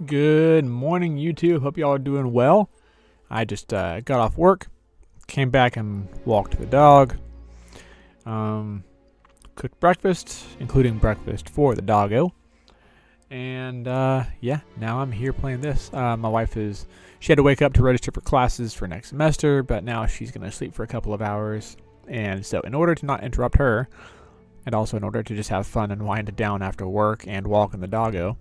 Good morning, YouTube. Hope y'all are doing well. I just got off work, came back and walked the dog, cooked breakfast, including breakfast for the doggo, and yeah, now I'm here playing this. My wife she had to wake up to register for classes for next semester, but now she's going to sleep for a couple of hours, and so in order to not interrupt her, and also in order to just have fun and wind down after work and walk in the doggo,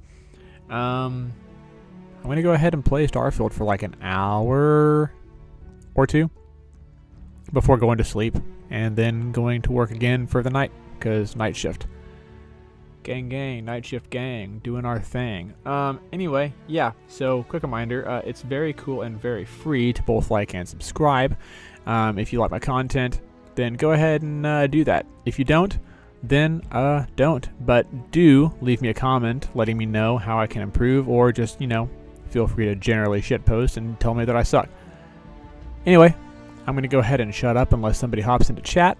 I'm going to go ahead and play Starfield for like an hour or two before going to sleep and then going to work again for the night because night shift. Gang, night shift gang, doing our thing. Anyway, yeah, so quick reminder, it's very cool and very free to both like and subscribe. If you like my content, then go ahead and do that. If you don't, then don't. But do leave me a comment letting me know how I can improve, or just, feel free to generally shitpost and tell me that I suck. Anyway, I'm going to go ahead and shut up unless somebody hops into chat.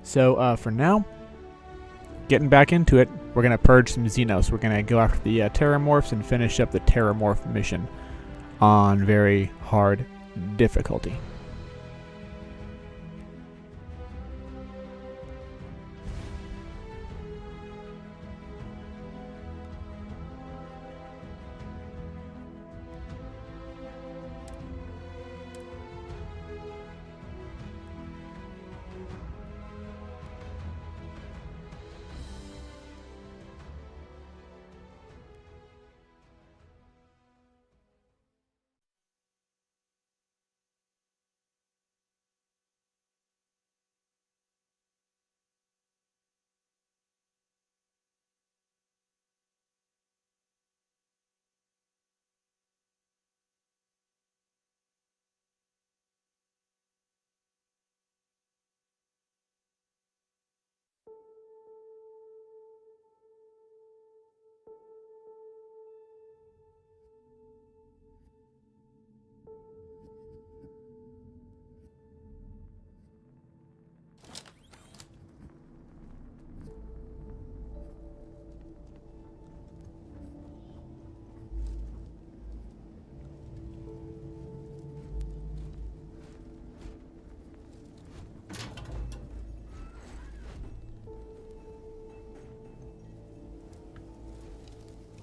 So for now, getting back into it, we're going to purge some xenos. We're going to go after the Terrormorphs and finish up the Terrormorph mission on very hard difficulty.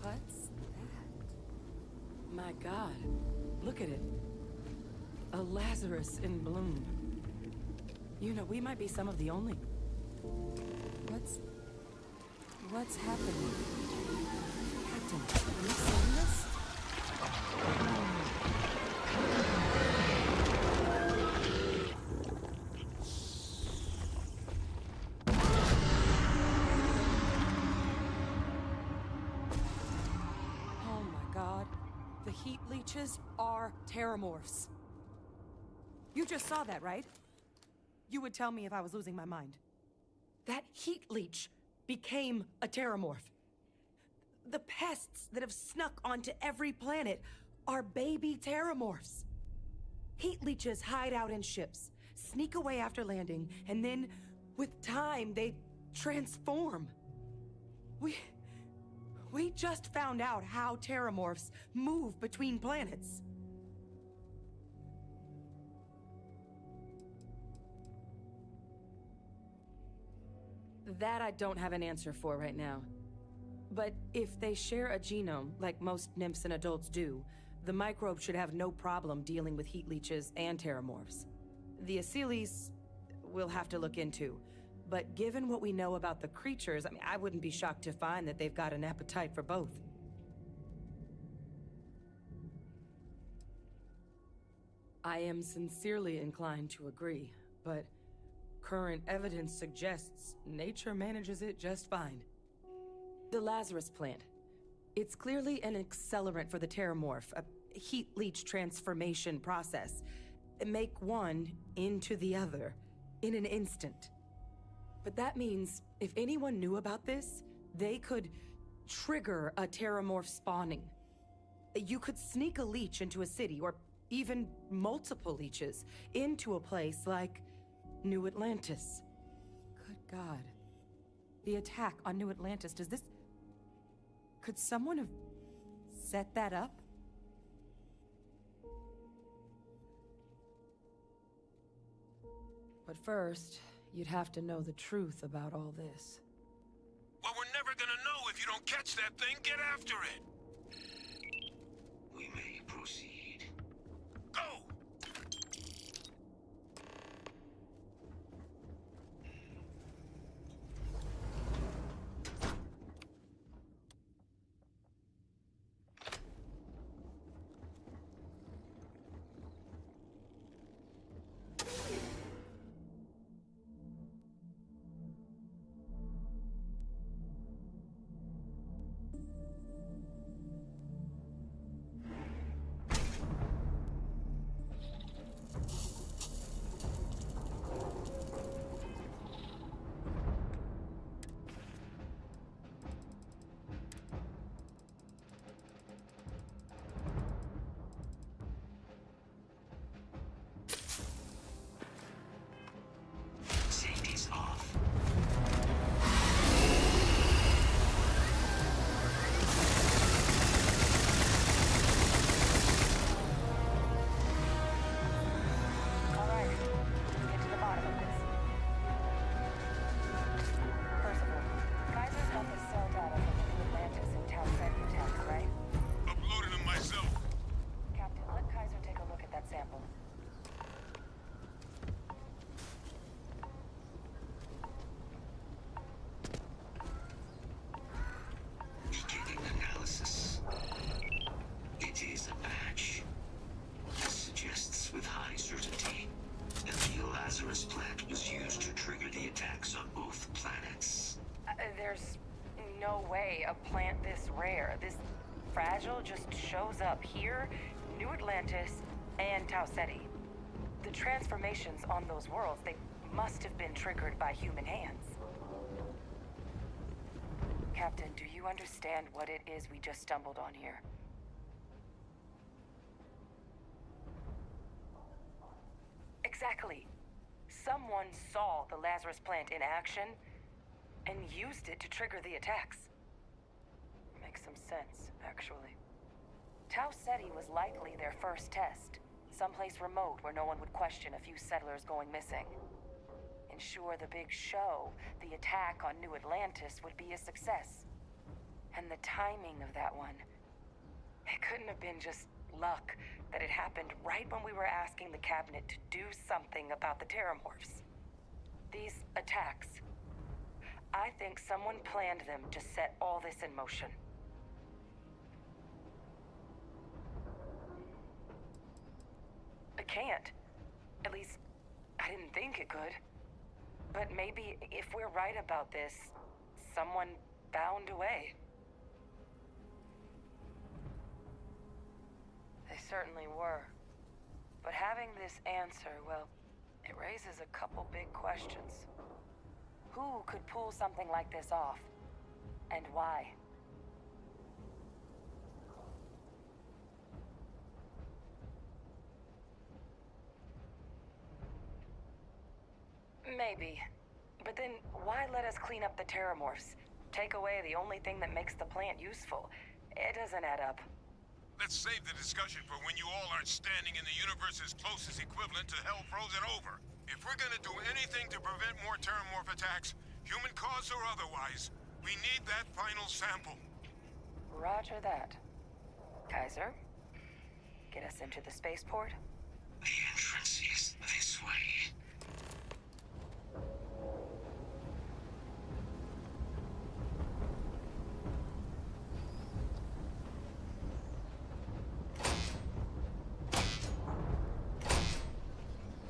What's that? My God, look at it. A Lazarus in bloom. We might be some of the only... What's happening? Captain, are you seeing this? Oh my God. The heat leeches are Terrormorphs. You just saw that, right? You would tell me if I was losing my mind. That heat leech became a Terrormorph. The pests that have snuck onto every planet are baby Terrormorphs. Heat leeches hide out in ships, sneak away after landing, and then, with time, they transform. We just found out how Terrormorphs move between planets. That I don't have an answer for right now. But if they share a genome, like most nymphs and adults do, the microbe should have no problem dealing with heat leeches and Terrormorphs. The Aceles we'll have to look into. But given what we know about the creatures, I wouldn't be shocked to find that they've got an appetite for both. I am sincerely inclined to agree, but current evidence suggests nature manages it just fine. The Lazarus plant. It's clearly an accelerant for the Terrormorph, a heat leech transformation process. Make one into the other in an instant. But that means if anyone knew about this, they could trigger a Terrormorph spawning. You could sneak a leech into a city, or even multiple leeches, into a place like New Atlantis. Good God. The attack on New Atlantis, could someone have set that up? But first, you'd have to know the truth about all this. Well, we're never gonna know if you don't catch that thing. Get after it. We may proceed. Go! Safety's off. All right, let's get to the bottom of this. First of all, Kaiser's got the cell data from the new Atlantis and Tau Ceti attacks, right? Uploaded them myself. Captain, let Kaiser take a look at that sample. Beginning analysis. It is a match. This suggests with high certainty that the Lazarus plant was used to trigger the attacks on both planets. There's no way a plant this rare, this fragile, just shows up here, New Atlantis, and Tau Ceti. The transformations on those worlds, they must have been triggered by human hands. Captain, do you understand what it is we just stumbled on here? Exactly. Someone saw the Lazarus plant in action and used it to trigger the attacks. Makes some sense, actually. Tau Ceti was likely their first test, someplace remote where no one would question a few settlers going missing. Ensure the big show, the attack on New Atlantis, would be a success. And the timing of that one, it couldn't have been just luck that it happened right when we were asking the cabinet to do something about the Terrormorphs. These attacks, I think someone planned them to set all this in motion. It can't. At least, I didn't think it could. But maybe if we're right about this, someone found a way. They certainly were. But having this answer, well, it raises a couple big questions. Who could pull something like this off? And why? Maybe. But then, why let us clean up the Terrormorphs? Take away the only thing that makes the plant useful. It doesn't add up. Let's save the discussion for when you all aren't standing in the universe's closest equivalent to hell frozen over. If we're gonna do anything to prevent more Terrormorph attacks, human cause or otherwise, we need that final sample. Roger that. Kaiser, get us into the spaceport? The entrance is this way.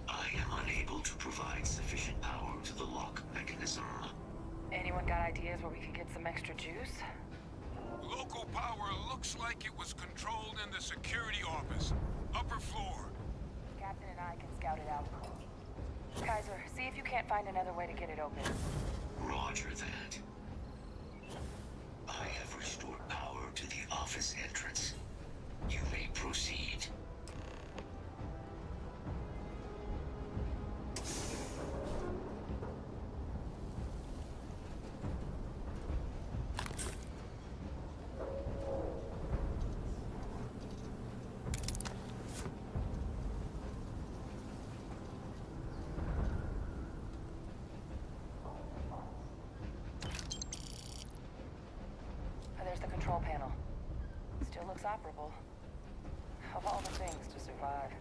I am unable to provide sufficient power to the lock mechanism. Anyone got ideas where we could get some extra juice? Local power looks like it was controlled in the security office. Upper floor. Captain and I can scout it out. Kaiser, see if you can't find another way to get it open. Roger that. I have restored power to the office entrance. You may proceed. looks operable. Of all the things to survive.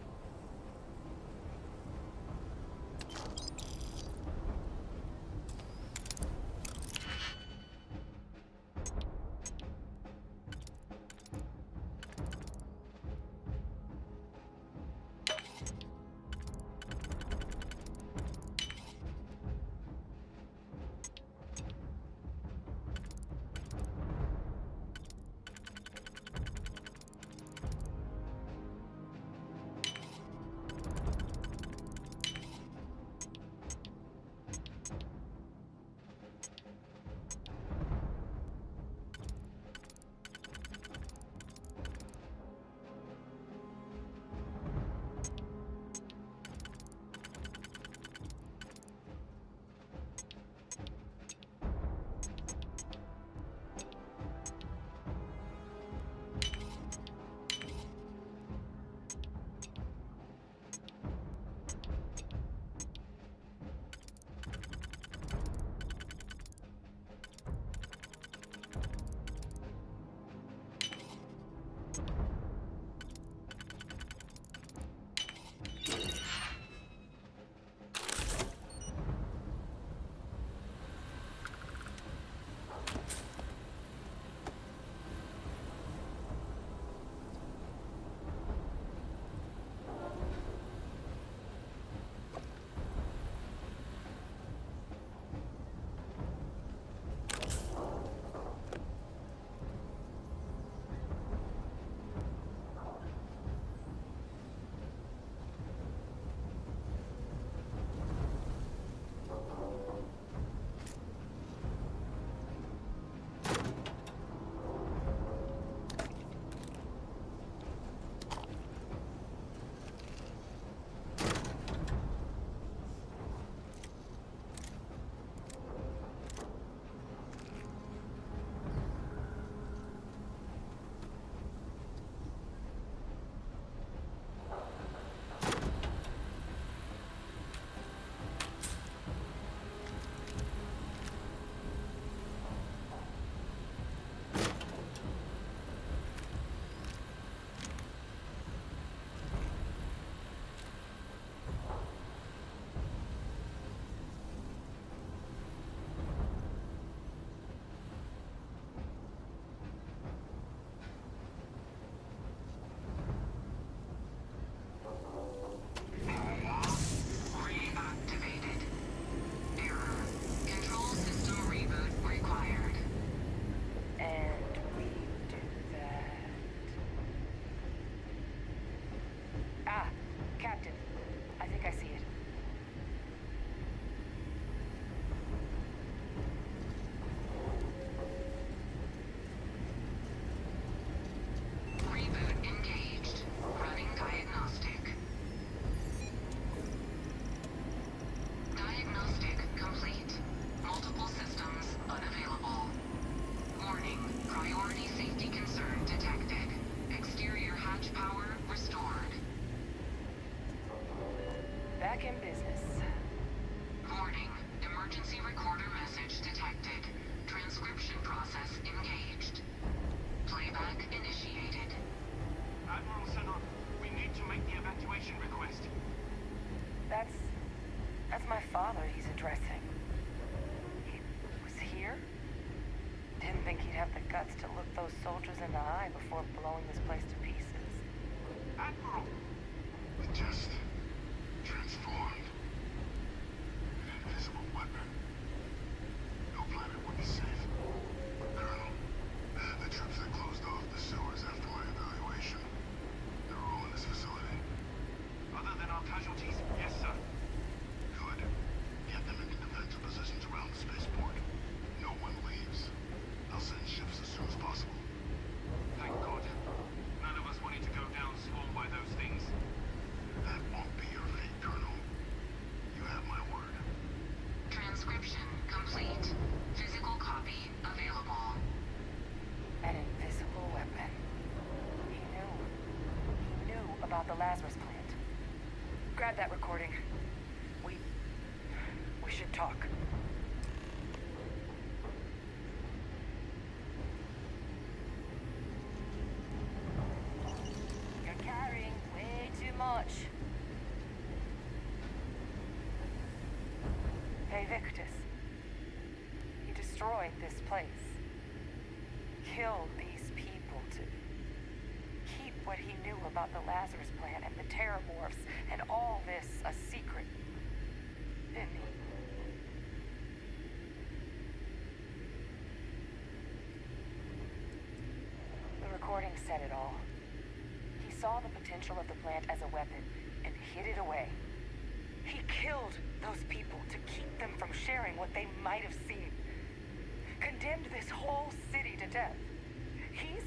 Back in business. Warning. Emergency recorder message detected. Transcription process engaged. Playback initiated. Admiral Center, we need to make the evacuation request. That's my father he's addressing. He was here? Didn't think he'd have the guts to look those soldiers in the eye before blowing this place to pieces. Admiral! It just transformed. An invisible weapon. No planet would be safe. Colonel, the troops that closed off the sewers after my evaluation, they're all in this facility. Other than our casualties, yes, sir. Good. Get them into defensive positions around the spaceport. No one leaves. I'll send ships as soon as possible. Thank God. None of us wanted to go down swarmed by those things. That won't be your fate, Colonel. You have my word. Transcription complete. Physical copy available. An invisible weapon. He knew about the Lazarus plant. Grab that recording. We should talk. much. Hey, Victus. He destroyed this place. Killed these people to keep what he knew about the Lazarus plant and the Terrormorphs and all this a secret. Didn't he? The recording said it all. He saw the potential of the plant as a weapon and hid it away. He killed those people to keep them from sharing what they might have seen. Condemned this whole city to death. He's...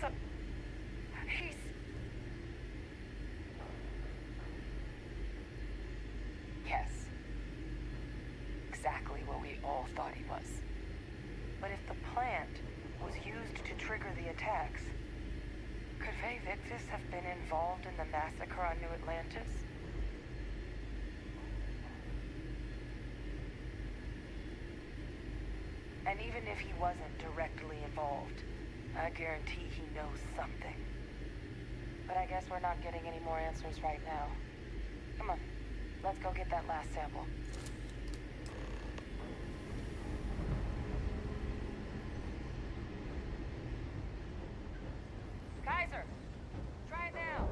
Yes. Exactly what we all thought he was. But if the plant was used to trigger the attacks, could Faye Victus have been involved in the massacre on New Atlantis? And even if he wasn't directly involved, I guarantee he knows something. But I guess we're not getting any more answers right now. Come on, let's go get that last sample. Kaiser, try it now.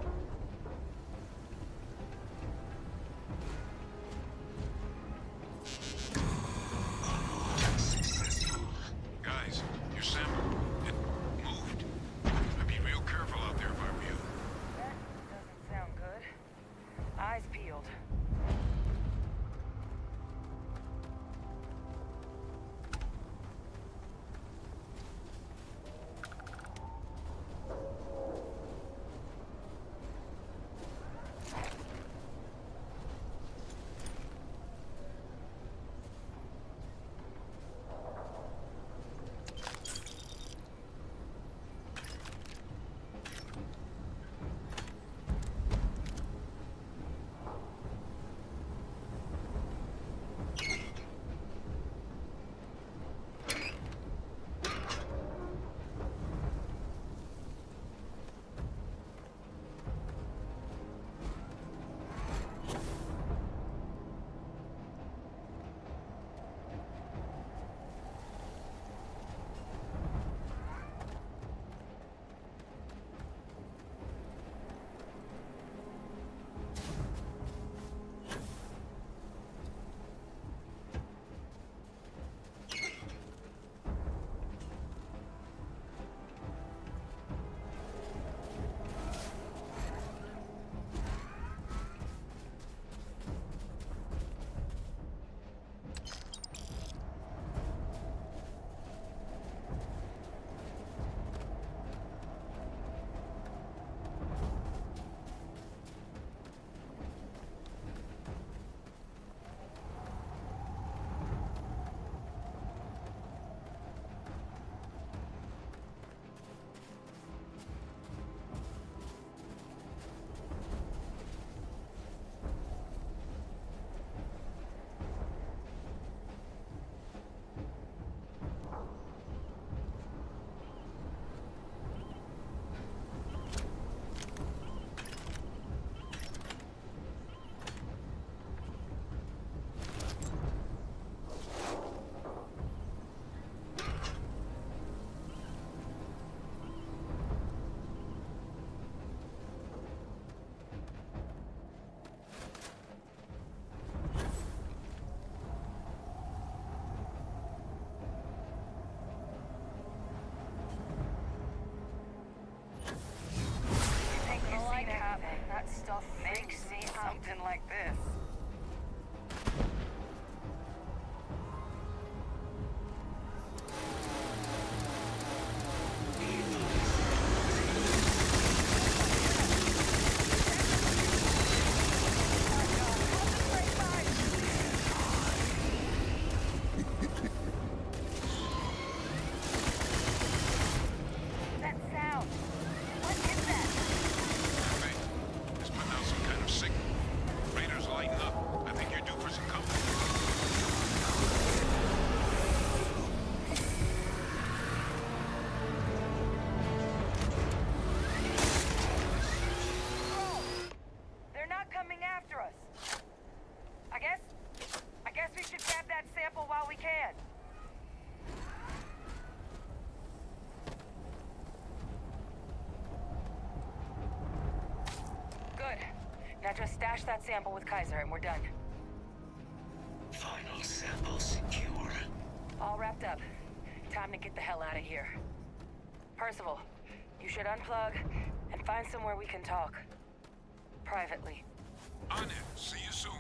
Guys, your sample, it moved. I'd be real careful out there if I were you. That doesn't sound good. Eyes peeled. Stuff makes me something like this. That sound. What is that? Hey, it's putting out some kind of signal. Raiders like coming after us. I guess we should grab that sample while we can. Good. Now just stash that sample with Kaiser and we're done. Final sample secure. All wrapped up. Time to get the hell out of here. Percival, you should unplug and find somewhere we can talk. Privately. On it. See you soon.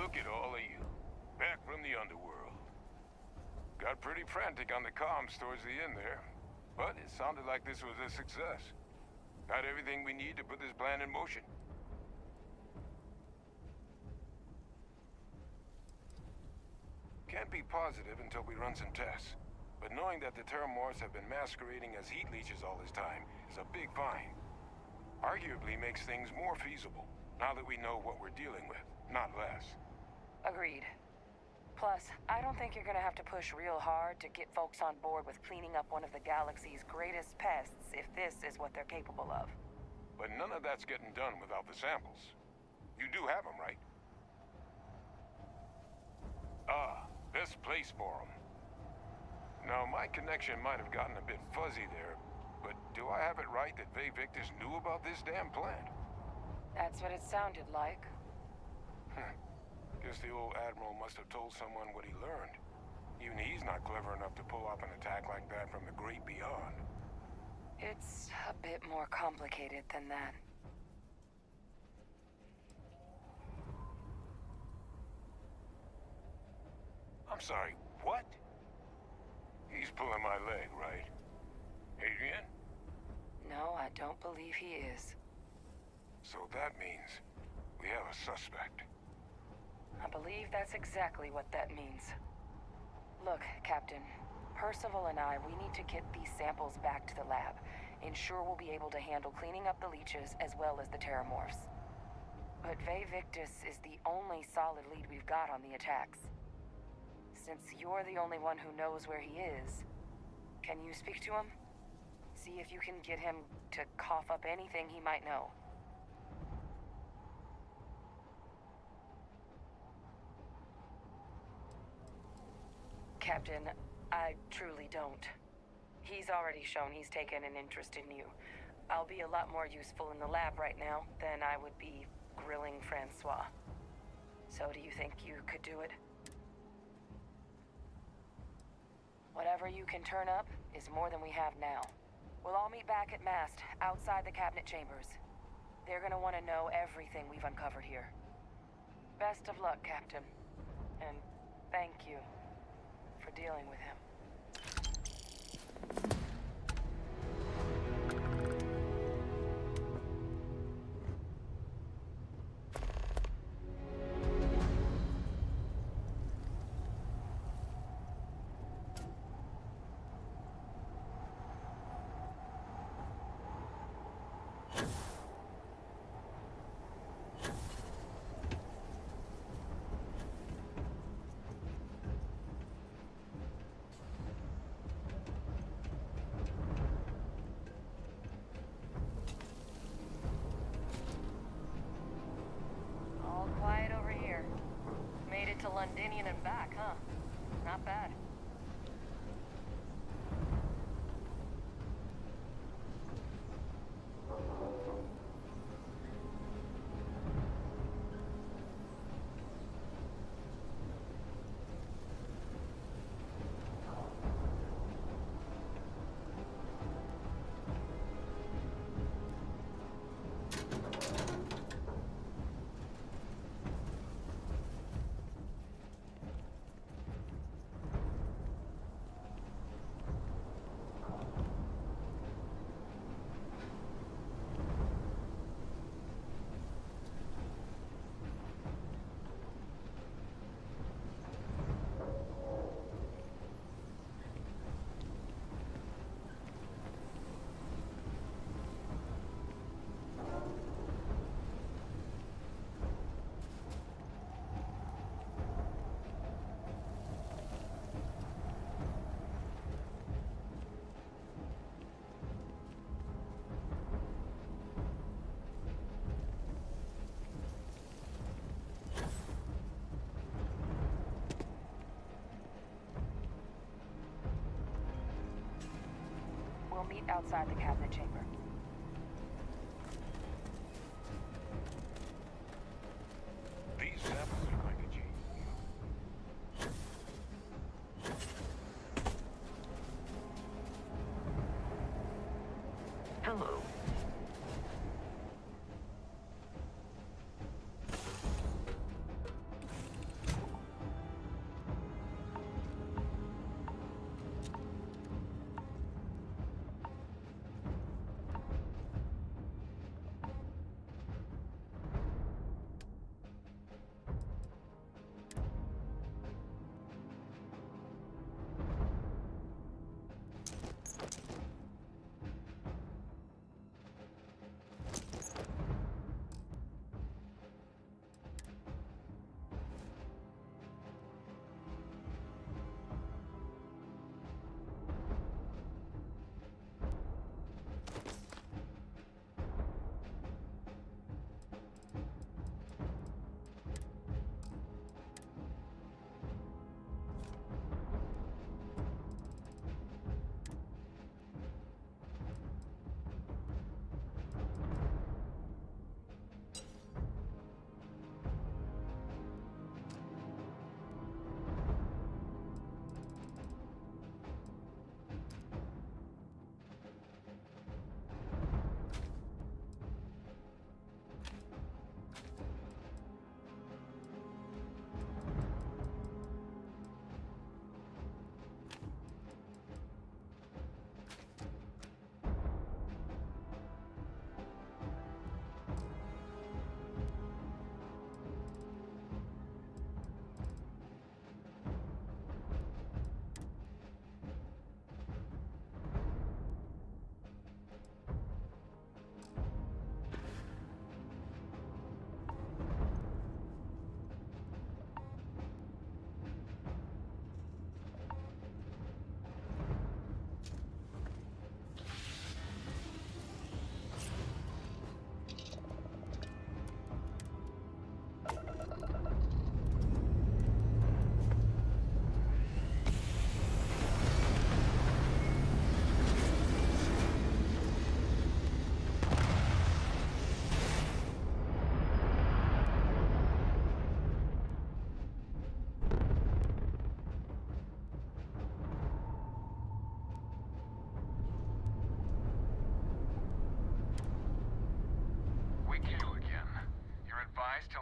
Look at all of you. Back from the underworld. Got pretty frantic on the comms towards the end there. But it sounded like this was a success. Got everything we need to put this plan in motion. Can't be positive until we run some tests. But knowing that the Terrormorphs have been masquerading as heat leeches all this time is a big find. Arguably makes things more feasible, now that we know what we're dealing with, not less. Agreed. Plus, I don't think you're gonna have to push real hard to get folks on board with cleaning up one of the galaxy's greatest pests if this is what they're capable of. But none of that's getting done without the samples. You do have them, right? Ah, this place for them. Now, my connection might have gotten a bit fuzzy there, but do I have it right that Vay Victus knew about this damn plant? That's what it sounded like. Guess the old Admiral must have told someone what he learned. Even he's not clever enough to pull off an attack like that from the great beyond. It's a bit more complicated than that. I'm sorry, what? He's pulling my leg, right? Adrian? No, I don't believe he is. So that means we have a suspect. I believe that's exactly what that means. Look, Captain. Percival and I, we need to get these samples back to the lab. Ensure we'll be able to handle cleaning up the leeches as well as the Terrormorphs. But Vay Victus is the only solid lead we've got on the attacks. Since you're the only one who knows where he is, can you speak to him? See if you can get him to cough up anything he might know. Captain, I truly don't. He's already shown he's taken an interest in you. I'll be a lot more useful in the lab right now than I would be grilling Francois. So do you think you could do it? Whatever you can turn up is more than we have now. We'll all meet back at Mast, outside the cabinet chambers. They're gonna want to know everything we've uncovered here. Best of luck, Captain. And thank you for dealing with him. All quiet over here. Made it to Londinian and back, huh? Not bad. We'll meet outside the cabinet chamber. These samples are going to change. Hello.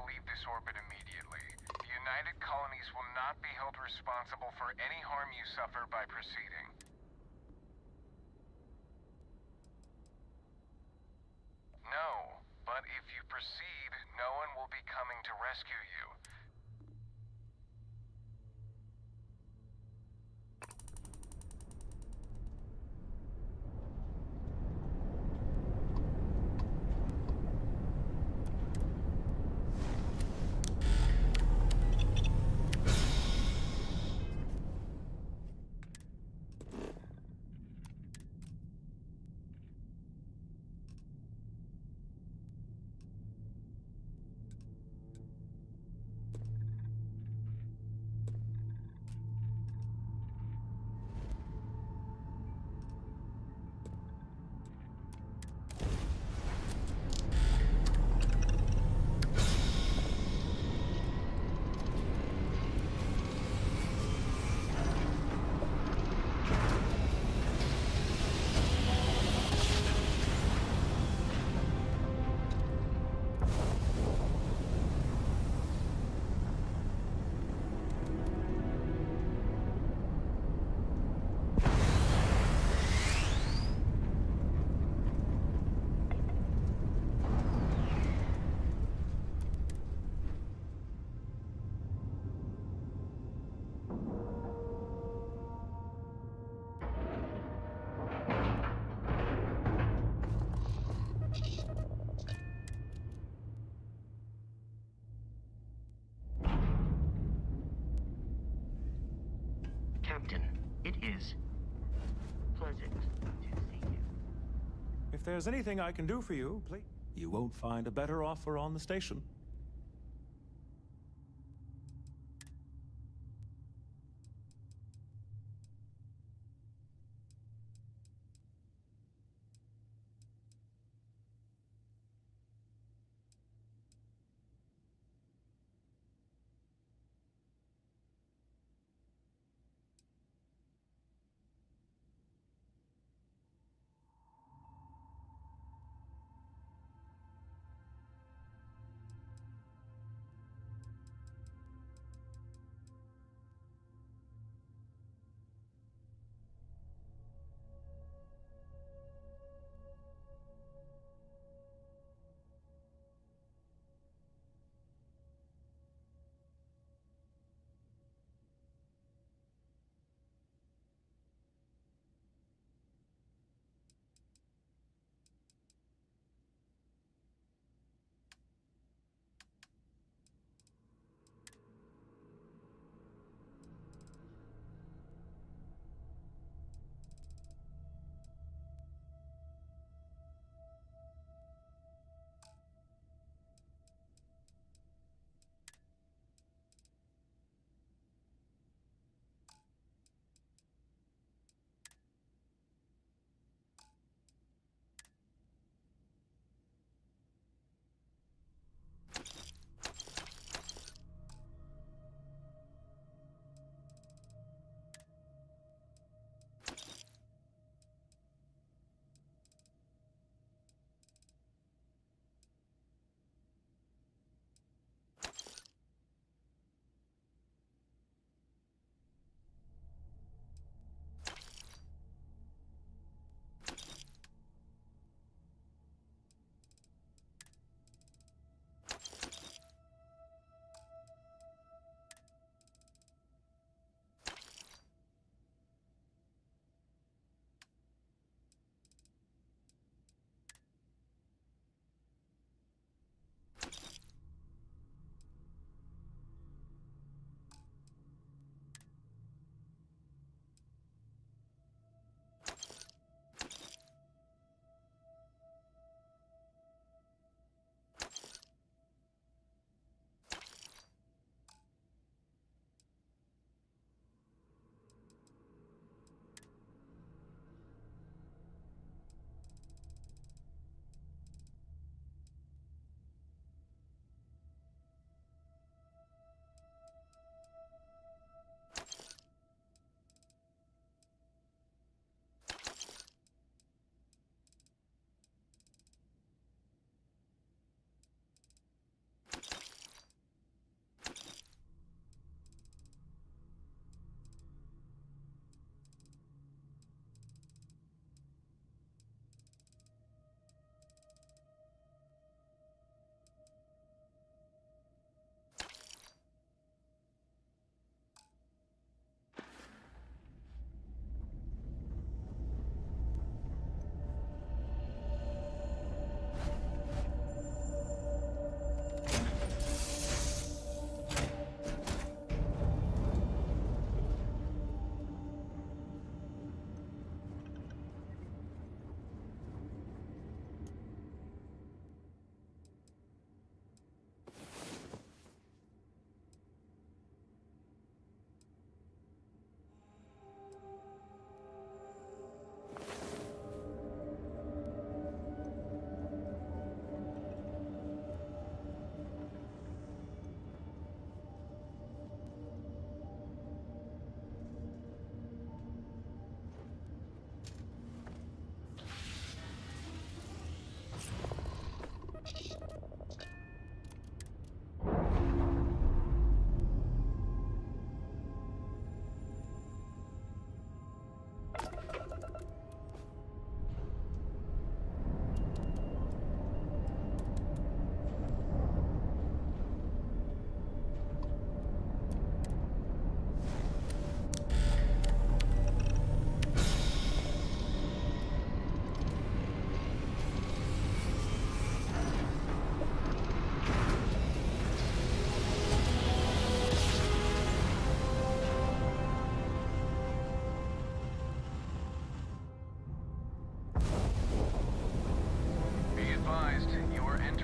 leave this orbit immediately. The United Colonies will not be held responsible for any harm you suffer by proceeding. No, but if you proceed, no one will be coming to rescue you. Captain, it is pleasant to see you. If there's anything I can do for you, please. You won't find a better offer on the station.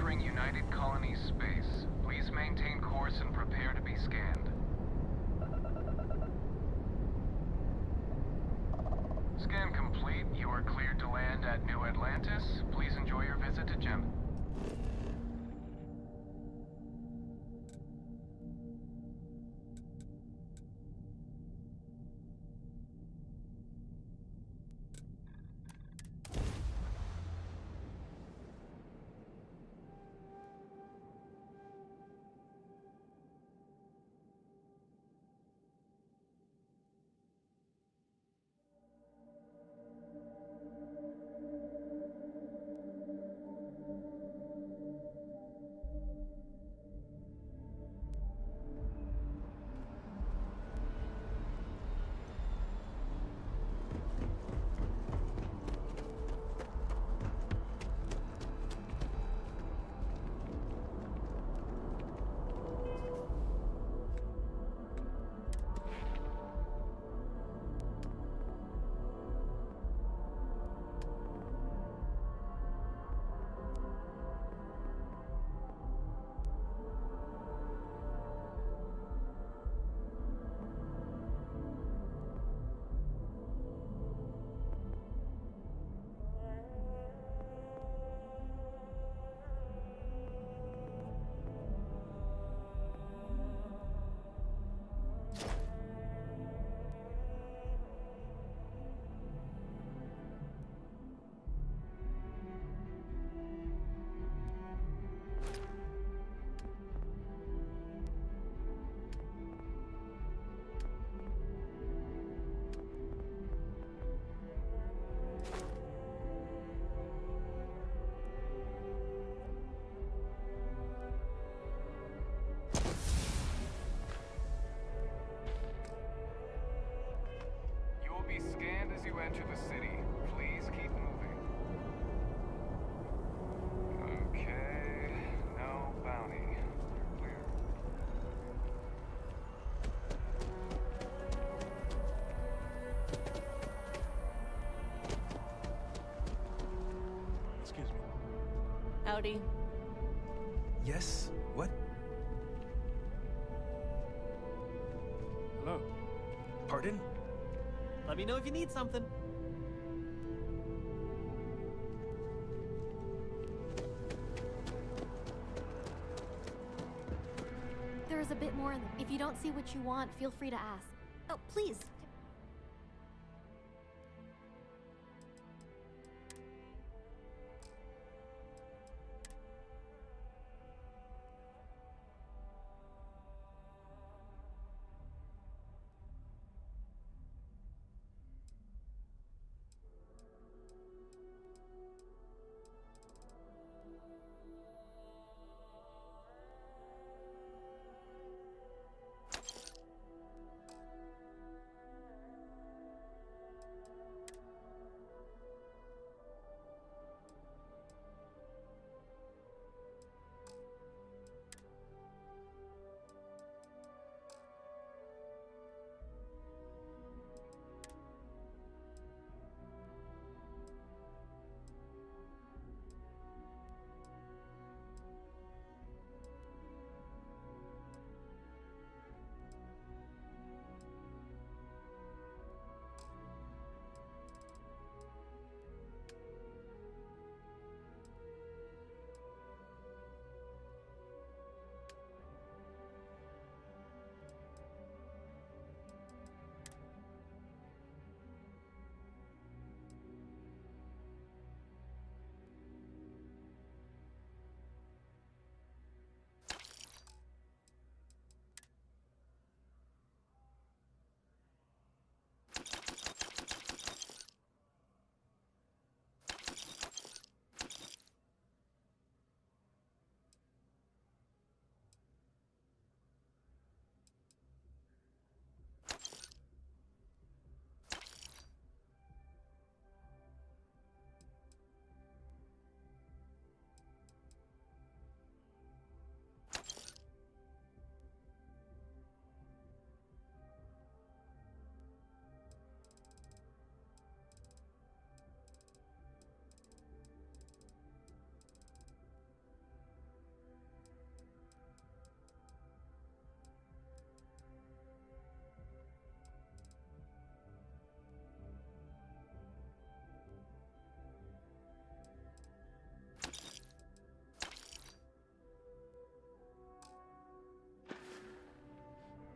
entering United Colonies space. Please maintain course and prepare to be scanned. Scan complete. You are cleared to land at New Atlantis. Please enjoy your visit to Gem. Be scanned as you enter the city. Please keep moving. Okay, no bounty. You're clear. Excuse me. Howdy. Yes? What? Hello. Pardon? Let me know if you need something. There is a bit more in them. If you don't see what you want, feel free to ask. Oh, please.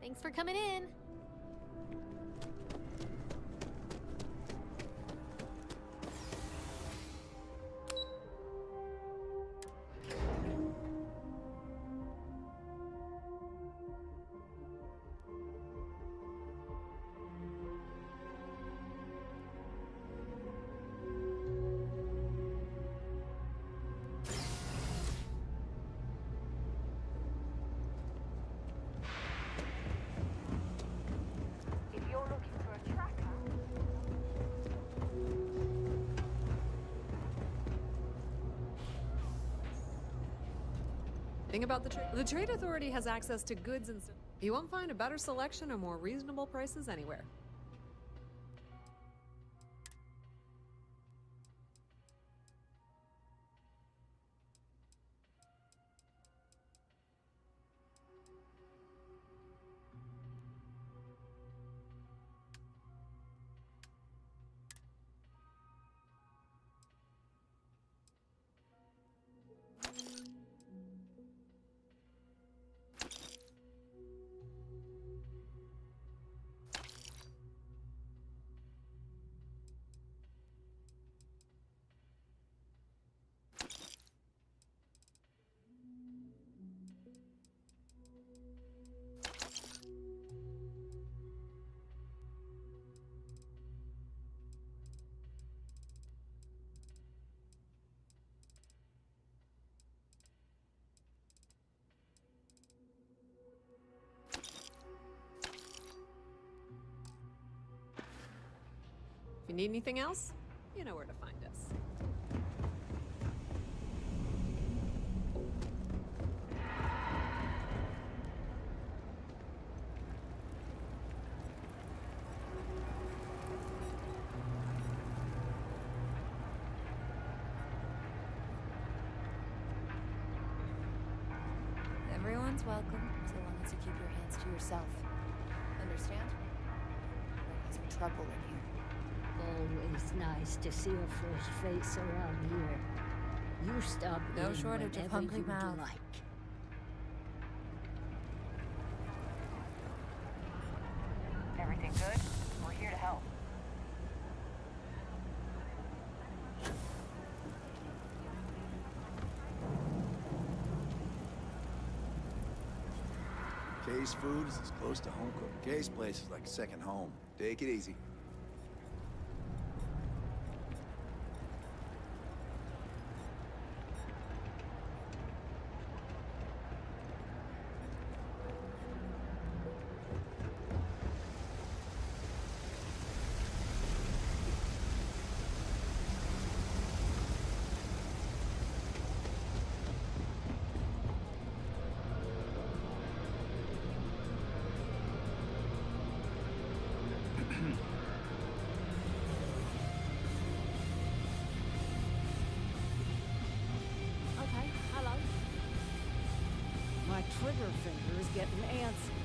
Thanks for coming in. If you're looking for a tracker, Thing about the Trade Authority has access to goods and you won't find a better selection or more reasonable prices anywhere. If you need anything else, you know where to find us. Everyone's welcome, so long as you keep your hands to yourself. Understand? There's some trouble in here. Always nice to see a fresh face around here. You stop No in shortage of whenever hungry you'd mouths. like. everything good? We're here to help. Kay's food is as close to home cooked. Kay's place is like a second home. Take it easy. Okay, hello. My trigger finger is getting antsy.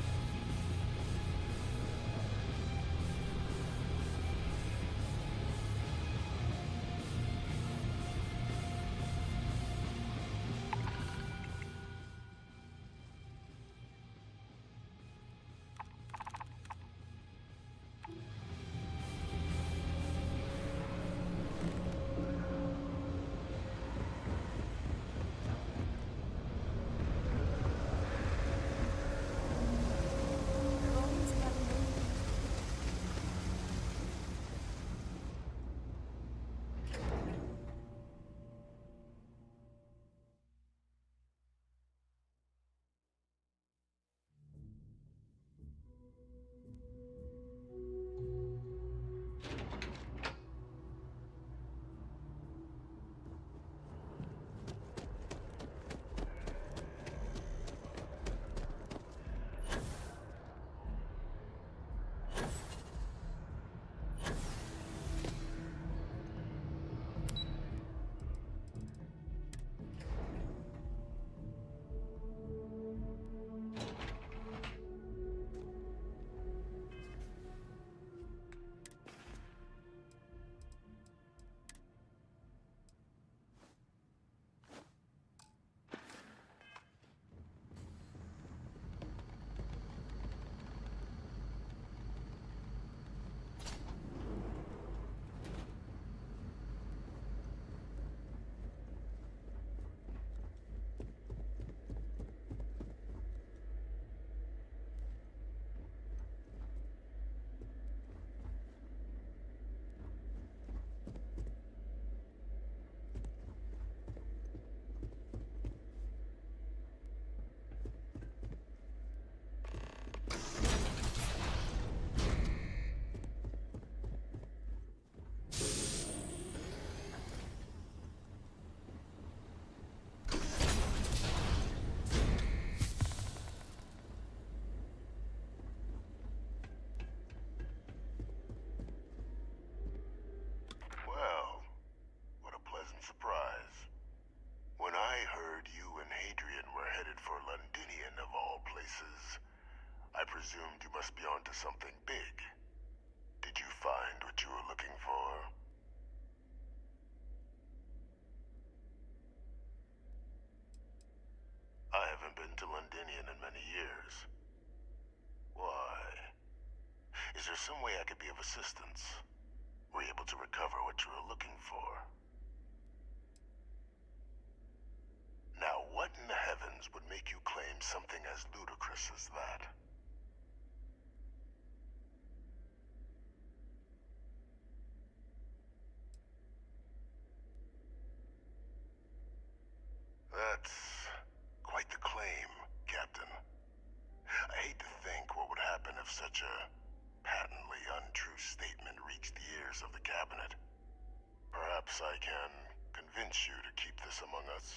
Londinian in many years. Why? Is there some way I could be of assistance? Were you able to recover what you were looking for? Now, what in the heavens would make you claim something as ludicrous as that? That's quite the claim, Captain. I hate to think what would happen if such a patently untrue statement reached the ears of the Cabinet. Perhaps I can convince you to keep this among us.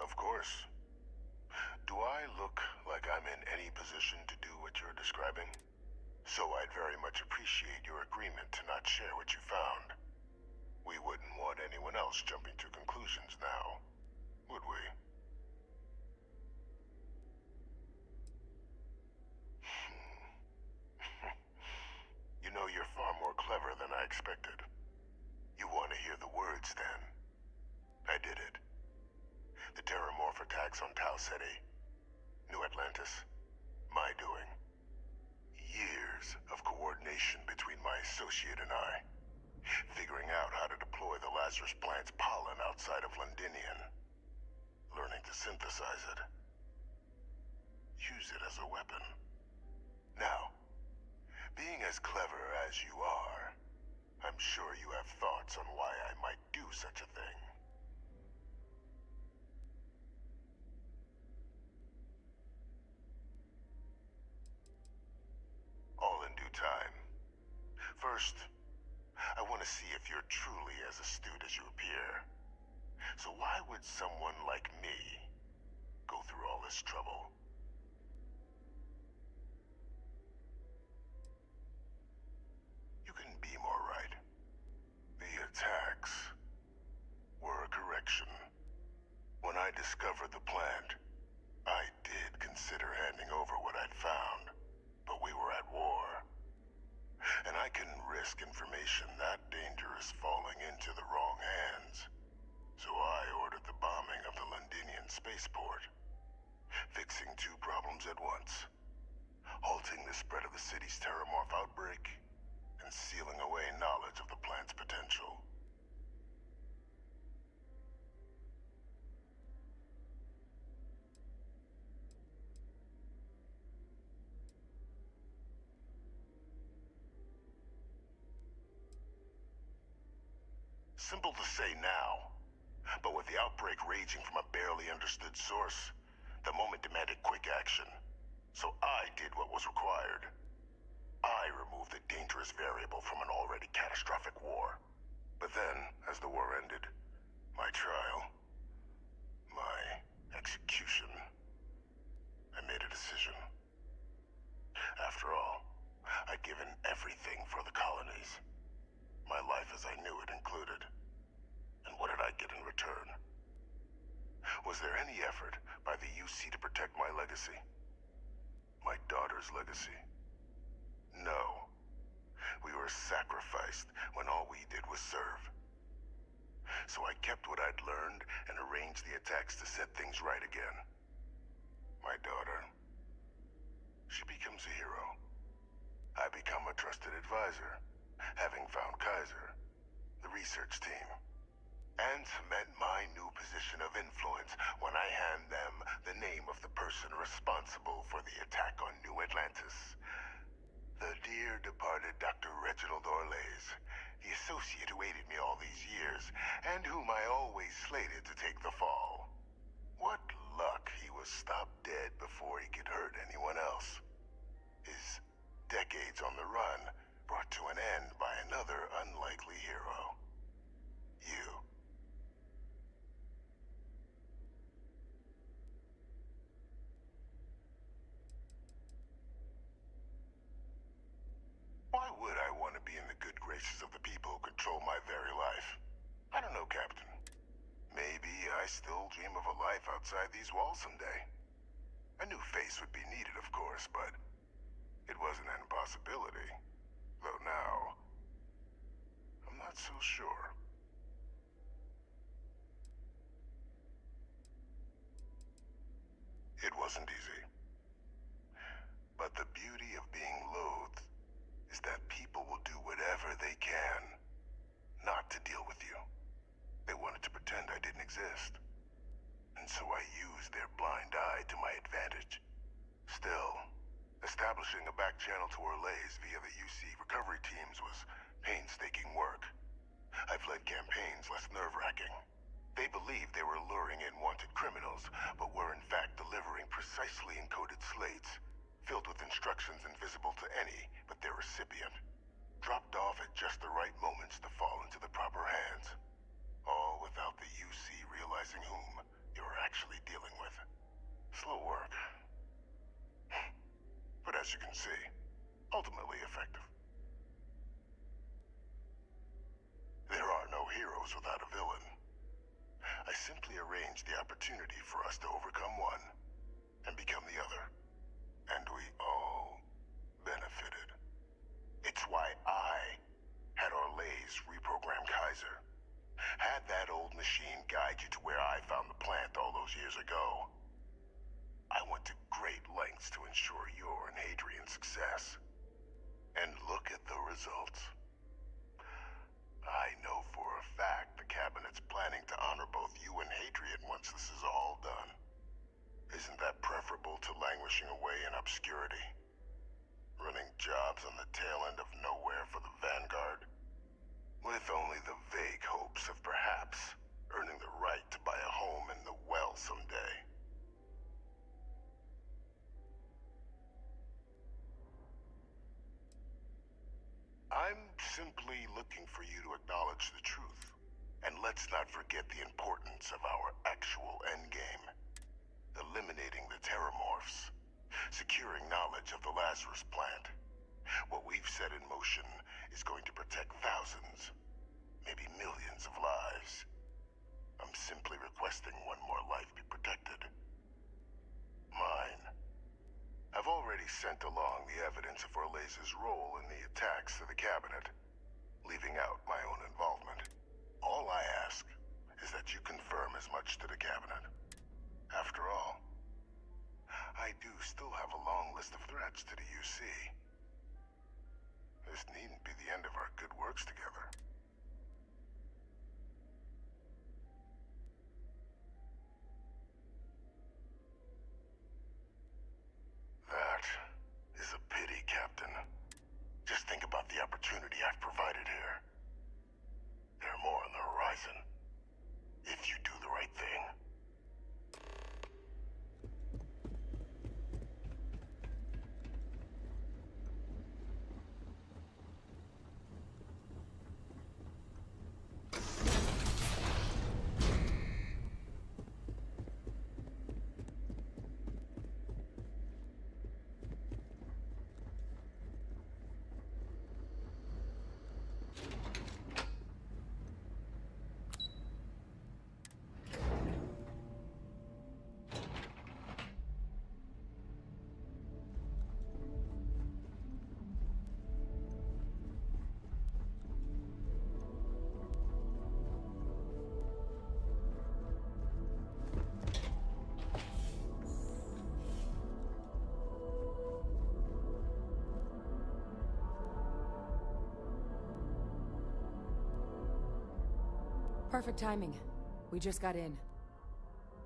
Of course. Do I look like I'm in any position to do what you're describing? So I'd very much appreciate your agreement to not share what you found. We wouldn't want anyone else jumping to conclusions now, would we? You know, you're far more clever than I expected. You want to hear the words, then? I did it. The Terrormorph attacks on Tau Ceti. New Atlantis. My doing. Years of coordination between my associate and I. Figuring out how to deploy the Lazarus plant's pollen outside of Londinian. Learning to synthesize it. Use it as a weapon. Now, being as clever as you are, I'm sure you have thoughts on why I might do such a thing. All in due time. First, I want to see if you're truly as astute as you appear. So why would someone like me go through all this trouble? You can be more right. The attacks were a correction. When I discovered the plant, I did consider handing over what I'd found. But we were at war. And I couldn't risk information that dangerous falling into the wrong hands. So I ordered the bombing of the Londinian spaceport. Fixing two problems at once. Halting the spread of the city's Terrormorph outbreak, and sealing away knowledge of the plant's potential. Simple to say now, but with the outbreak raging from a barely understood source, the moment demanded quick action. So I did what was required. I removed the dangerous variable from an already catastrophic war. But then, as the war ended, my trial, my execution, I made a decision. After all, I'd given everything for the colonies. My life as I knew it included. And what did I get in return? Was there any effort by the UC to protect my legacy? My daughter's legacy? No. We were sacrificed when all we did was serve. So I kept what I'd learned and arranged the attacks to set things right again. My daughter. She becomes a hero. I become a trusted advisor, having found Kaiser, the research team, and cement my new position of influence when I hand them the name of the person responsible for the attack on New Atlantis. The dear departed Dr. Reginald Orlays, the associate who aided me all these years, and whom I always slated to take the fall. What luck he was stopped dead before he could hurt anyone else. His decades on the run brought to an end by another unlikely hero. You. Why would I want to be in the good graces of the people who control my very life? I don't know, Captain. Maybe I still dream of a life outside these walls someday. A new face would be needed, of course, but it wasn't an impossibility. Though now, I'm not so sure. It wasn't easy. But the beauty of being loathed is that people will do whatever they can not to deal with you. They wanted to pretend I didn't exist. And so I used their blind eye to my advantage. Still, establishing a back channel to Orlays via the UC recovery teams was painstaking work. I've led campaigns less nerve-wracking. They believed they were luring in wanted criminals, but were in fact delivering precisely encoded slates, filled with instructions invisible to any but their recipient, dropped off at just the right moments to fall into the proper hands. All without the UC realizing whom you were actually dealing with. Slow work. But as you can see, ultimately effective. There are no heroes without a villain. I simply arranged the opportunity for us to overcome one and become the other. And we all benefited. It's why I had Orlays reprogram Kaiser. Had that old machine guide you to where I found the plant all those years ago. I went to great lengths to ensure your and Hadrian's success. And look at the results. I know for a fact the Cabinet's planning to honor both you and Hadrian once this is all done. Isn't that preferable to languishing away in obscurity? Running jobs on the tail end of nowhere for the Vanguard? With only the vague hopes of perhaps earning the right to buy a home in the well someday. I'm simply looking for you to acknowledge the truth. And let's not forget the importance of our actual endgame. Eliminating the Terrormorphs. Securing knowledge of the Lazarus plant. What we've set in motion is going to protect thousands, maybe millions of lives. I'm simply requesting one more life be protected. Mine. I've already sent along the evidence of Orlays' role in the attacks to the Cabinet, leaving out my own involvement. All I ask is that you confirm as much to the Cabinet. After all, I do still have a long list of threats to the UC. This needn't be the end of our good works together. That is a pity, Captain. Just think about the opportunity I've provided here. There are more on the horizon. If you do the right thing. Perfect timing. We just got in.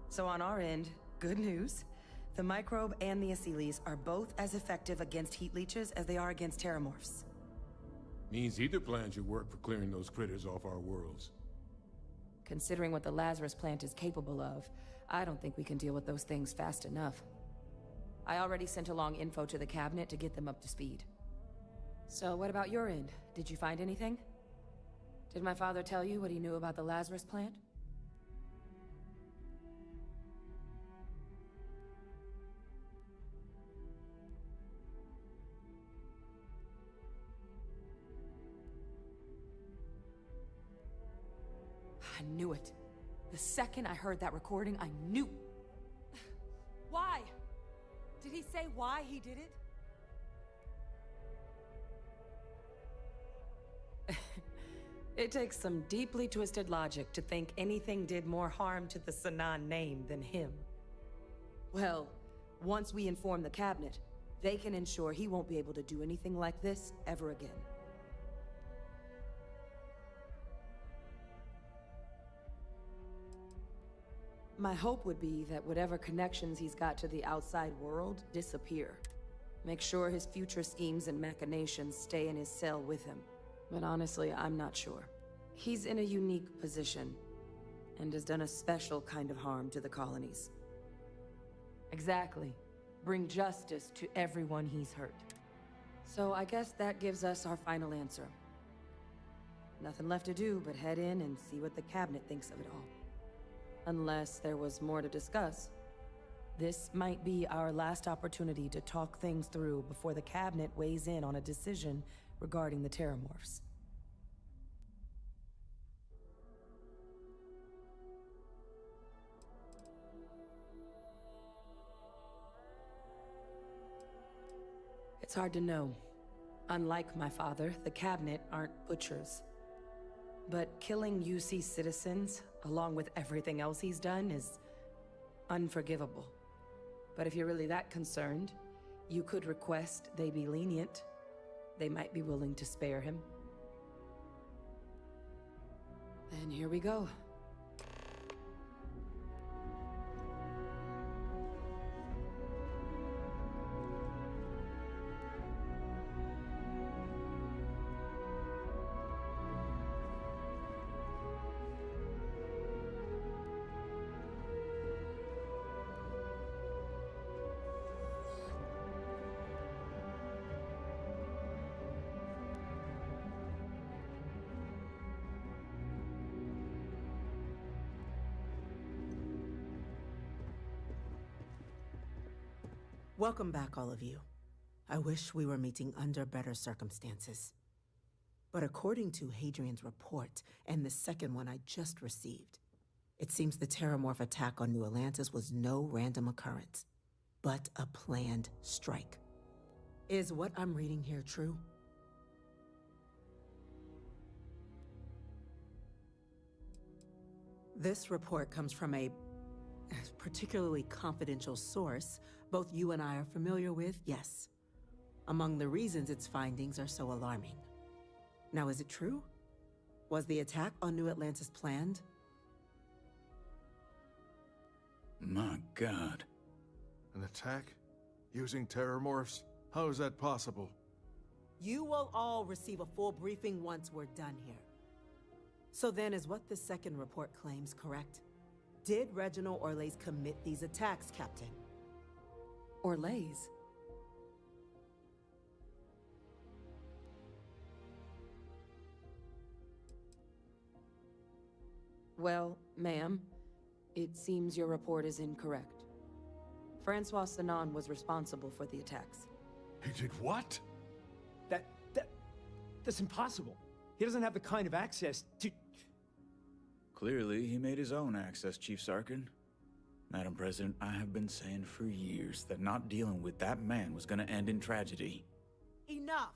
So on our end, good news. The microbe and the Asylees are both as effective against heat leeches as they are against Terrormorphs. Means either plan should work for clearing those critters off our worlds. Considering what the Lazarus plant is capable of, I don't think we can deal with those things fast enough. I already sent along info to the Cabinet to get them up to speed. So what about your end? Did you find anything? Did my father tell you what he knew about the Lazarus plant? I knew it. The second I heard that recording, I knew. Why? Did he say why he did it? It takes some deeply twisted logic to think anything did more harm to the Sanan name than him. Well, once we inform the cabinet, they can ensure he won't be able to do anything like this ever again. My hope would be that whatever connections he's got to the outside world disappear. Make sure his future schemes and machinations stay in his cell with him. But honestly, I'm not sure. He's in a unique position, and has done a special kind of harm to the colonies. Exactly. Bring justice to everyone he's hurt. So I guess that gives us our final answer. Nothing left to do but head in and see what the cabinet thinks of it all. Unless there was more to discuss. This might be our last opportunity to talk things through before the cabinet weighs in on a decision regarding the Terrormorphs. It's hard to know. Unlike my father, the cabinet aren't butchers. But killing UC citizens, along with everything else he's done, is unforgivable. But if you're really that concerned, you could request they be lenient. They might be willing to spare him. Then here we go. Welcome back, all of you. I wish we were meeting under better circumstances. But according to Hadrian's report, and the second one I just received, it seems the Terrormorph attack on New Atlantis was no random occurrence, but a planned strike. Is what I'm reading here true? This report comes from a particularly confidential source both you and I are familiar with, yes. Among the reasons its findings are so alarming. Now, is it true? Was the attack on New Atlantis planned? My God. An attack? Using Terrormorphs? How is that possible? You will all receive a full briefing once we're done here. So then, is what the second report claims correct? Did Reginald Orlays commit these attacks, Captain? Orlays? Well, ma'am, it seems your report is incorrect. Francois Sanan was responsible for the attacks. He did what? That's impossible. He doesn't have the kind of access to... Clearly, he made his own access, Chief Sarkin. Madam President, I have been saying for years that not dealing with that man was gonna end in tragedy. Enough!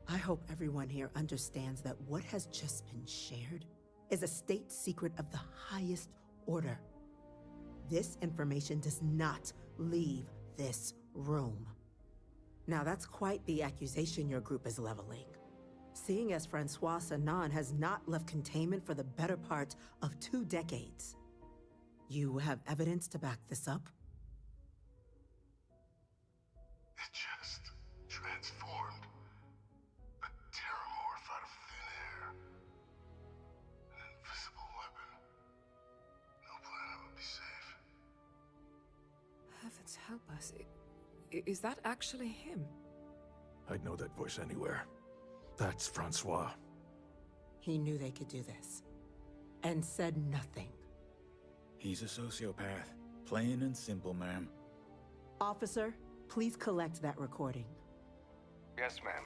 I hope everyone here understands that what has just been shared is a state secret of the highest order. This information does not leave this room. Now that's quite the accusation your group is leveling. Seeing as Francois Sanan has not left containment for the better part of 2 decades. You have evidence to back this up? It just transformed. A Terrormorph out of thin air. An invisible weapon. No planet would be safe. Heavens help us. Is that actually him? I'd know that voice anywhere. That's Francois. He knew they could do this. And said nothing. He's a sociopath. Plain and simple, ma'am. Officer, please collect that recording. Yes, ma'am.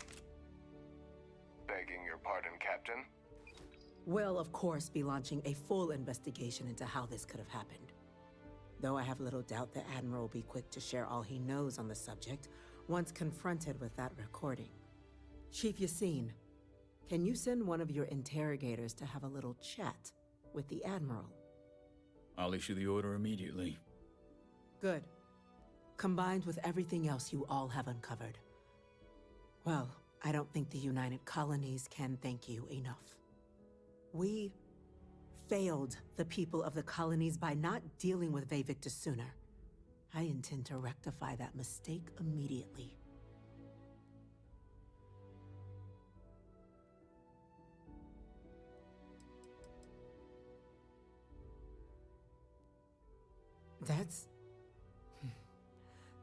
Begging your pardon, Captain. We'll, of course, be launching a full investigation into how this could have happened. though I have little doubt the Admiral will be quick to share all he knows on the subject once confronted with that recording. Chief Yassine, can you send one of your interrogators to have a little chat with the Admiral? I'll issue the order immediately. Good. Combined with everything else you all have uncovered. Well, I don't think the United Colonies can thank you enough. We failed the people of the colonies by not dealing with Vevictus sooner. I intend to rectify that mistake immediately.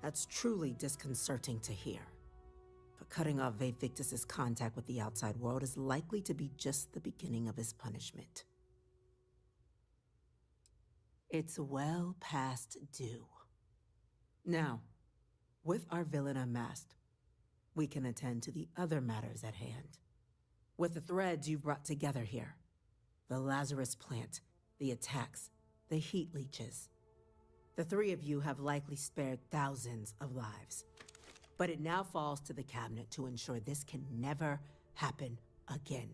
That's truly disconcerting to hear. But cutting off Vevictus's contact with the outside world is likely to be just the beginning of his punishment. It's well past due. Now, with our villain unmasked, we can attend to the other matters at hand. With the threads you've brought together here, the Lazarus plant, the attacks, the heat leeches, the three of you have likely spared thousands of lives. But it now falls to the Cabinet to ensure this can never happen again.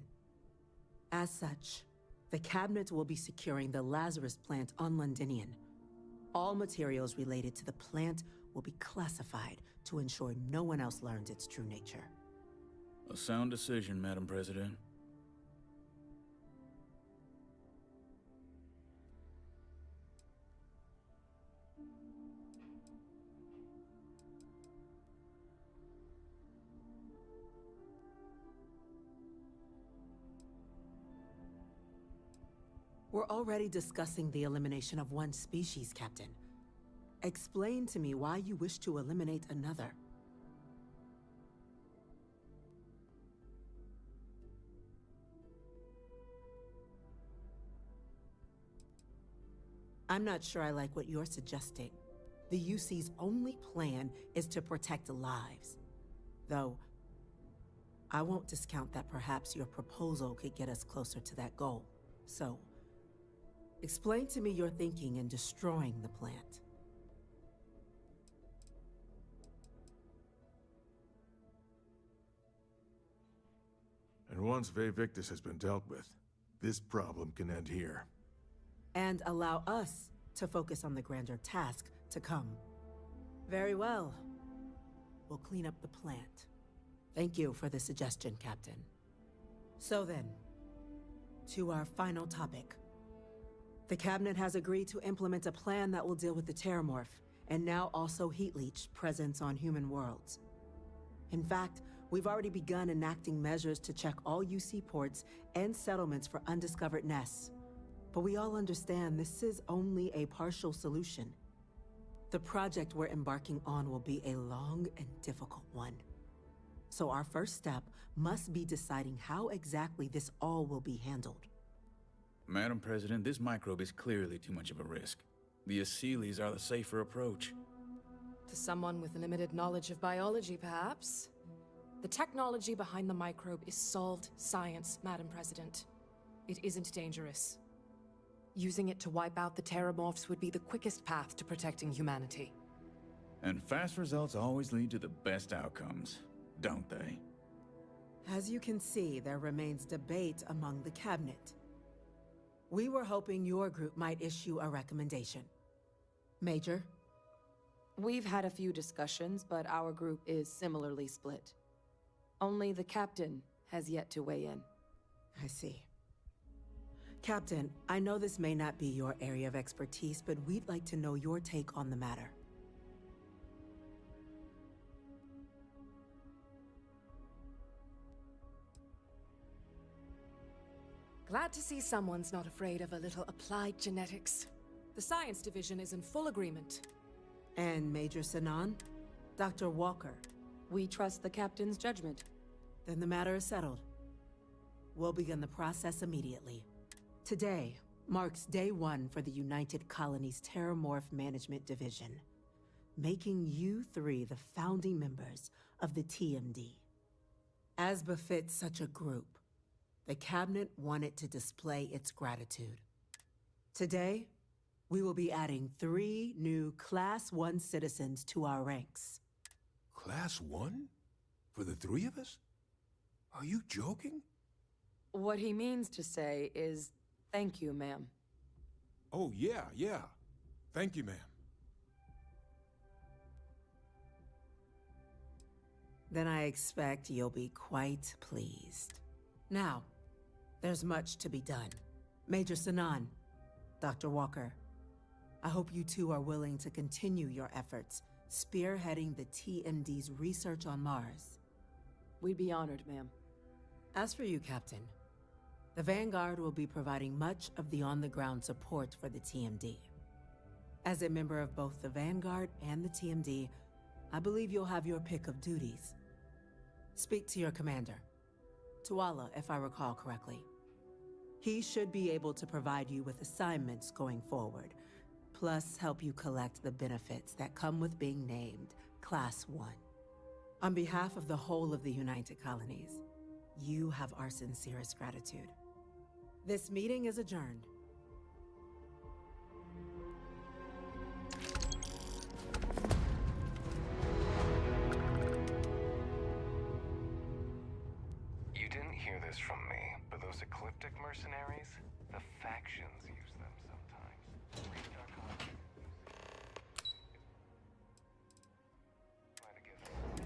As such, the Cabinet will be securing the Lazarus plant on Londinian. All materials related to the plant will be classified to ensure no one else learns its true nature. A sound decision, Madam President. We're already discussing the elimination of one species, Captain. Explain to me why you wish to eliminate another. I'm not sure I like what you're suggesting. The UC's only plan is to protect lives. Though, I won't discount that perhaps your proposal could get us closer to that goal. So, explain to me your thinking in destroying the plant. And once Vevictus has been dealt with, this problem can end here. And allow us to focus on the grander task to come. Very well. We'll clean up the plant. Thank you for the suggestion, Captain. So then, to our final topic. The Cabinet has agreed to implement a plan that will deal with the Terrormorph, and now also Heat Leech presence on human worlds. In fact, we've already begun enacting measures to check all UC ports and settlements for undiscovered nests. But we all understand this is only a partial solution. The project we're embarking on will be a long and difficult one. So our first step must be deciding how exactly this all will be handled. Madam President, this microbe is clearly too much of a risk. The Aseles are the safer approach. To someone with limited knowledge of biology, perhaps? The technology behind the microbe is solved science, Madam President. It isn't dangerous. Using it to wipe out the Terrormorphs would be the quickest path to protecting humanity. And fast results always lead to the best outcomes, don't they? As you can see, there remains debate among the Cabinet. We were hoping your group might issue a recommendation. Major? We've had a few discussions, but our group is similarly split. Only the Captain has yet to weigh in. I see. Captain, I know this may not be your area of expertise, but we'd like to know your take on the matter. Glad to see someone's not afraid of a little applied genetics. The Science Division is in full agreement. And Major Sinan? Dr. Walker? We trust the Captain's judgment. Then the matter is settled. We'll begin the process immediately. Today marks day one for the United Colonies Terrormorph Management Division, making you three the founding members of the TMD. As befits such a group, the Cabinet wanted to display its gratitude. Today, We will be adding 3 new Class 1 citizens to our ranks. Class 1? For the 3 of us? Are you joking? What he means to say is, thank you, ma'am. Oh, yeah. Thank you, ma'am. Then I expect you'll be quite pleased. Now, there's much to be done. Major Sanan, Dr. Walker, I hope you two are willing to continue your efforts, spearheading the TMD's research on Mars. We'd be honored, ma'am. As for you, Captain, the Vanguard will be providing much of the on-the-ground support for the TMD. As a member of both the Vanguard and the TMD, I believe you'll have your pick of duties. Speak to your commander, Tuala, if I recall correctly. He should be able to provide you with assignments going forward, plus help you collect the benefits that come with being named Class 1. On behalf of the whole of the United Colonies, you have our sincerest gratitude. This meeting is adjourned. You didn't hear this from me, but those ecliptic mercenaries, the factions use them sometimes. Read our content. Try to get them.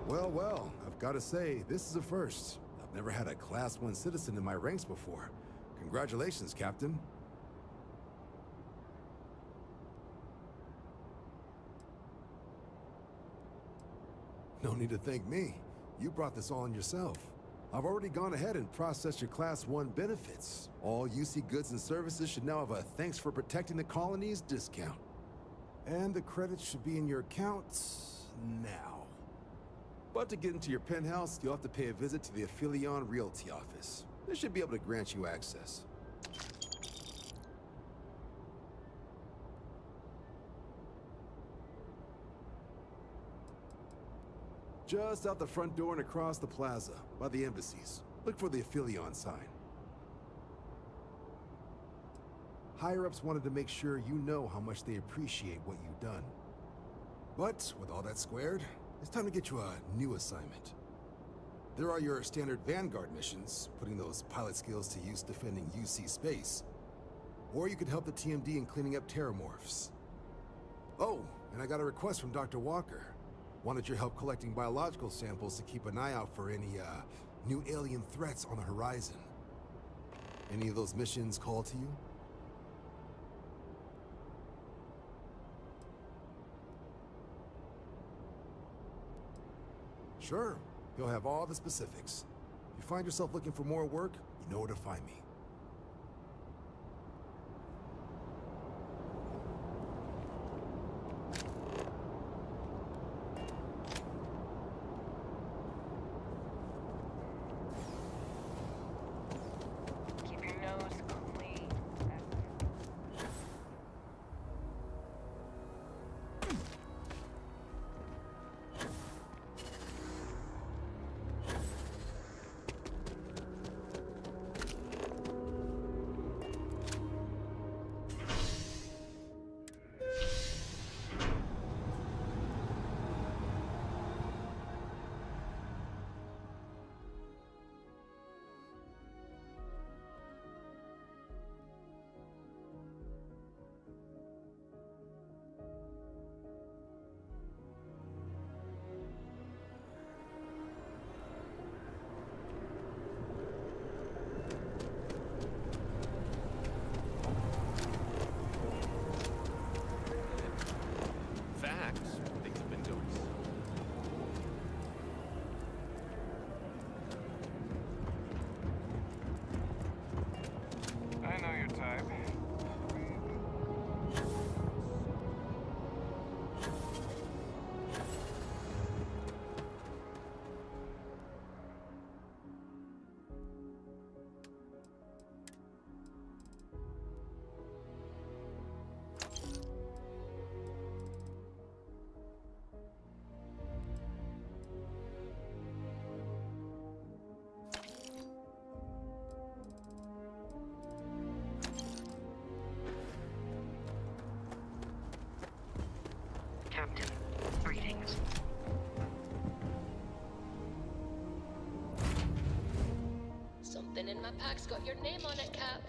Well, I've got to say, this is a first. I've never had a Class 1 citizen in my ranks before. Congratulations, Captain. No need to thank me. You brought this on yourself. I've already gone ahead and processed your Class 1 benefits. All UC goods and services should now have a thanks for protecting the colonies discount. And the credits should be in your accounts now. But to get into your penthouse, you'll have to pay a visit to the Aphelion Realty office. They should be able to grant you access. Just out the front door and across the plaza, by the embassies. Look for the Aphelion sign. Higher-ups wanted to make sure you know how much they appreciate what you've done. But with all that squared, it's time to get you a new assignment. There are your standard Vanguard missions, putting those pilot skills to use defending UC space. Or you could help the TMD in cleaning up Terrormorphs. Oh, and I got a request from Dr. Walker. Wanted your help collecting biological samples to keep an eye out for any, new alien threats on the horizon. Any of those missions call to you? Sure. He'll have all the specifics. If you find yourself looking for more work, you know where to find me. Keep your nose clean. Nothing in my pack's got your name on it, Cap.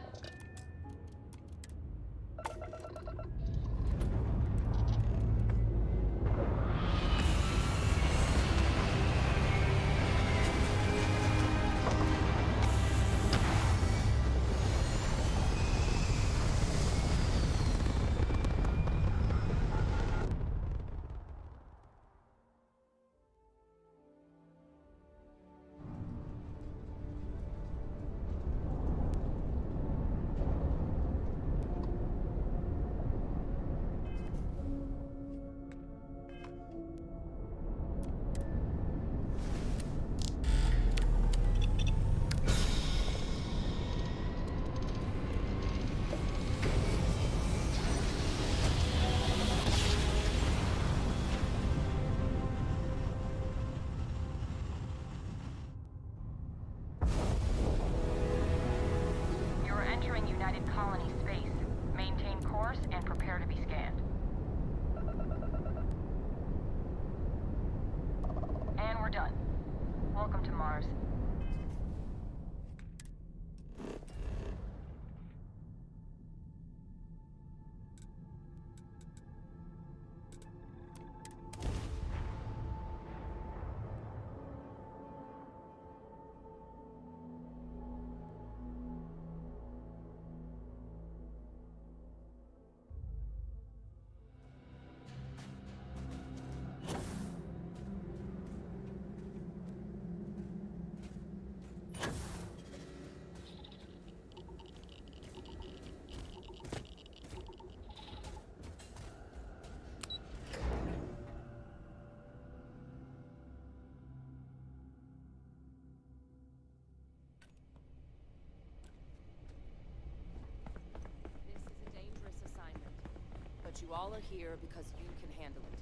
You all are here because you can handle it.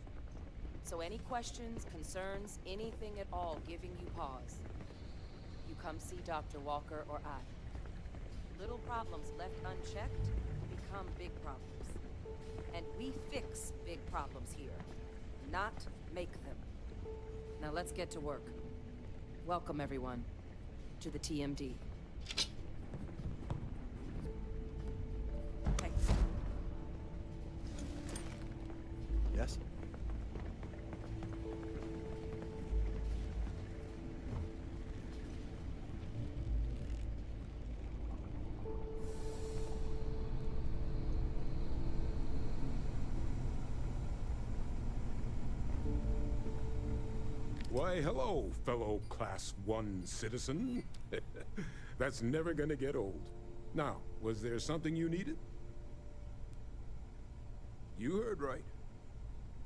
So any questions, concerns, anything at all giving you pause, you come see Dr. Walker or I. Little problems left unchecked become big problems. And we fix big problems here, not make them. Now let's get to work. Welcome everyone to the TMD. Yes? Why, hello, fellow Class 1 citizen. That's never gonna get old. Now, was there something you needed? You heard right.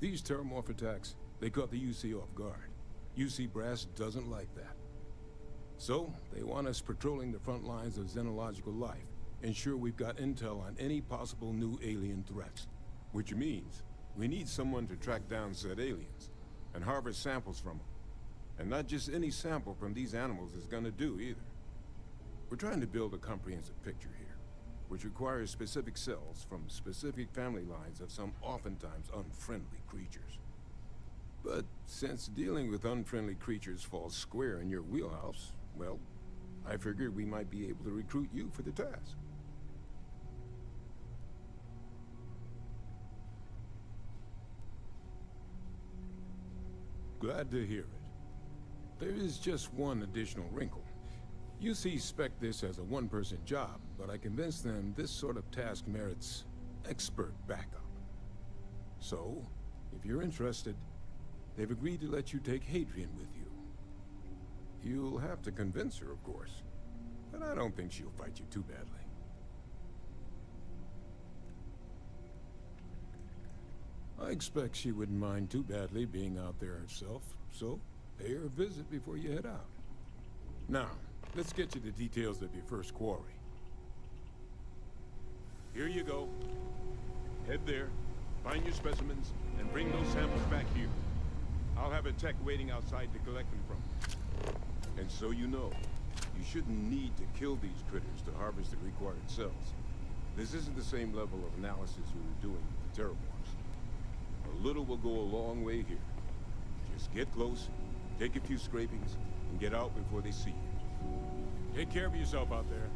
These Terrormorph attacks, they caught the UC off guard. UC Brass doesn't like that. So, they want us patrolling the front lines of xenological life, ensure we've got intel on any possible new alien threats. Which means, we need someone to track down said aliens, and harvest samples from them. And not just any sample from these animals is gonna do, either. We're trying to build a comprehensive picture here, which requires specific cells from specific family lines of some oftentimes unfriendly creatures. But since dealing with unfriendly creatures falls square in your wheelhouse, well, I figured we might be able to recruit you for the task. Glad to hear it. There is just one additional wrinkle. UC spec this as a one-person job, but I convinced them this sort of task merits expert backup. So, if you're interested, they've agreed to let you take Hadrian with you. You'll have to convince her, of course, but I don't think she'll fight you too badly. I expect she wouldn't mind too badly being out there herself, so pay her a visit before you head out. Now, let's get you the details of your first quarry. Here you go. Head there, find your specimens, and bring those samples back here. I'll have a tech waiting outside to collect them from you. And so you know, you shouldn't need to kill these critters to harvest the required cells. This isn't the same level of analysis we were doing with the Terrormorphs. A little will go a long way here. Just get close, take a few scrapings, and get out before they see you. Take care of yourself out there.